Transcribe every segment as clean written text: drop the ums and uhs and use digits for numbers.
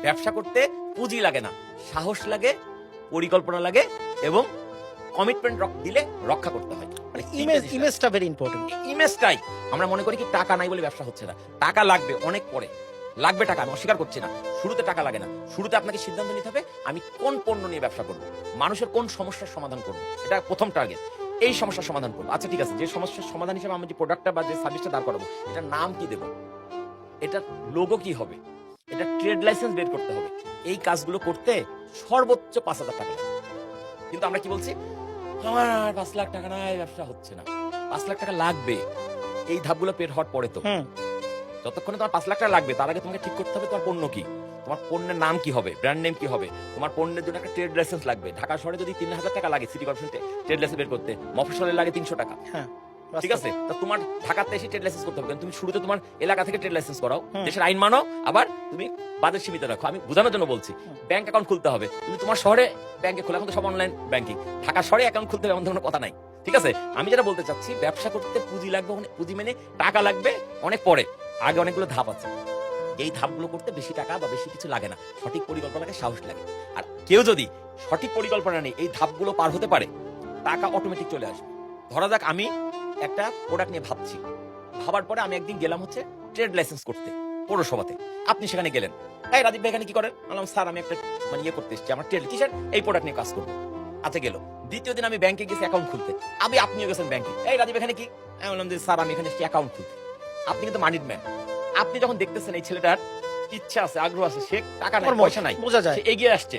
ব্যবসা করতে পুঁজি লাগে না, সাহস লাগে, পরিকল্পনা লাগে এবং কমিটমেন্ট দিলে রক্ষা করতে হয়। মানে ইমেজটা ভেরি ইম্পর্টেন্ট। ইমেজটাই আমরা মনে করি কি টাকা নাই বলে ব্যবসা হচ্ছে না। টাকা লাগবে অনেক পরে, লাগবে টাকা, আমি অস্বীকার করছি না। শুরুতে টাকা লাগে না। শুরুতে আপনাকে সিদ্ধান্ত নিতে হবে আমি কোন পণ্য নিয়ে ব্যবসা করব, মানুষের কোন সমস্যার সমাধান করব, এটা প্রথম টার্গেট। এই সমস্যার সমাধান করবো, আচ্ছা ঠিক আছে, যে সমস্যার সমাধান হিসেবে আমি যে প্রোডাক্টটা বা যে সার্ভিসটা দাঁড় করাবো, এটার নাম কি দেবো, এটা লোগো কি হবে, এটা ট্রেড লাইসেন্স বের করতে হবে। এই কাজগুলো করতে সর্বোচ্চ 5,000 টাকা লাগে। কিন্তু আমরা কি বলছি, আমার 5 লাখ টাকা নাই, ব্যবসা হচ্ছে না। 5 লাখ টাকা লাগবে এই ধাপগুলো পেট হওয়ার পরে। তো যতক্ষণে তোমার 5 লাখ টাকা লাগবে তার আগে তোমাকে ঠিক করতে হবে তোমার পণ্য কি, তোমার পণ্যের নাম কি হবে, ব্র্যান্ড নেম কি হবে, তোমার পণ্যের জন্য একটা ট্রেড লাইসেন্স লাগবে। ঢাকা শহরে যদি 3,000 টাকা লাগে সিটি কর্পোরেশন ট্রেড লাইসেন্স বের করতে, মফস্বলে লাগে 300 টাকা। ঠিক আছে, তা তোমার ঢাকাতে এসে ট্রেড লাইসেন্স করতে হবে। তুমি শুরুতে তোমার এলাকা থেকে ট্রেড লাইসেন্স করাও, দেশের আইন মানো, আবার তুমি বাজেট সীমিত রাখো। আমি বোঝানোর জন্য বলছি, ব্যাংক অ্যাকাউন্ট খুলতে হবে। তুমি তোমার শহরে ব্যাংকে খোলা, এখন তো সব অনলাইন ব্যাংকিং। ঢাকা শহরে অ্যাকাউন্ট খুলতে হবে এমন ধরনের কথা নাই। ঠিক আছে, আমি যেটা বলতে চাচ্ছি, ব্যবসা করতে পুঁজি লাগবে, পুঁজি মানে টাকা লাগবে অনেক পরে, আগে অনেকগুলো ধাপ আছে। এই ধাপগুলো করতে বেশি টাকা বা বেশি কিছু লাগে না, সঠিক পরিকল্পনা লাগে, সাহস লাগে। আর কেউ যদি সঠিক পরিকল্পনা নেই, এই ধাপগুলো পার হতে পারে, টাকা অটোমেটিক চলে আসবে। ধরা যাক আমি একটা প্রোডাক্ট নিয়ে ভাবছি, ভাবার পরে আমি একদিন গেলাম হচ্ছে ট্রেড লাইসেন্স করতে পৌরসভাতে। আপনি সেখানে গেলেন, এই রাজীব ভাই এখানে কি করেন? বললাম স্যার আমি একটা মানে ইয়ে করতে এসেছি, আমার ট্রেড কিসের, এই প্রোডাক্ট নিয়ে কাজ করবো। আচ্ছা গেল। দ্বিতীয় দিন আমি ব্যাংকে গেছি অ্যাকাউন্ট খুলতে, আপনিও গেছেন ব্যাংকে, এই রাজীব এখানে কি? আমি বললাম যে স্যার আমি এখানে এসেছি অ্যাকাউন্ট খুলতে। আপনি কিন্তু মানিড ম্যান। আপনি যখন দেখতেছেন এই ছেলেটার ইচ্ছা আছে, আগ্রহ আছে, সে টাকা নাই, পয়সা নাই, বোঝা যায়, সে এগিয়ে আসছে,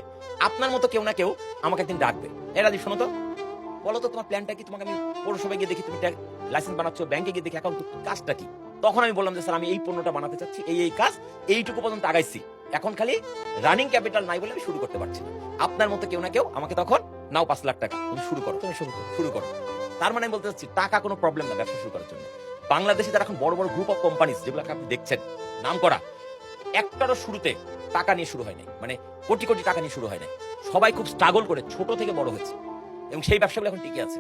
আপনার মতো কেউ না কেউ আমাকে একদিন ডাকবে, এই রাজীব শোনো তো, বলো তো তোমার প্ল্যানটা কি? তোমাকে আমি পৌরসভায় গিয়ে দেখি তুমি লাইসেন্স বানাচ্ছ, ব্যাংকে গিয়ে দেখি অ্যাকাউন্ট, কাজটা কি? তখন আমি বললাম যে স্যার আমি এই পণ্যটা বানাতে চাচ্ছি, এই কাজ, এইটুকু পর্যন্ত আগাইছি, এখন খালি রানিং ক্যাপিটাল নাই বলে আমি শুরু করতে পারছি না। আপনার মতো কেউ না কেউ আমাকে তখন, নাও 5 লাখ টাকা, তুমি শুরু করো, শুরু করো। তার মানে আমি বলতে চাচ্ছি টাকা কোনো প্রবলেম না ব্যবসা শুরু করার জন্য। বাংলাদেশে যারা এখন বড় বড় গ্রুপ অফ কোম্পানিজ যেগুলোকে আপনি দেখছেন নাম করা, একটারও শুরুতে টাকা নিয়ে শুরু হয় নাই, মানে কোটি কোটি টাকা নিয়ে শুরু হয় নাই। সবাই খুব স্ট্রাগল করে ছোট থেকে বড় হয়েছে এবং সেই ব্যবসাগুলো এখন টিকে আছে।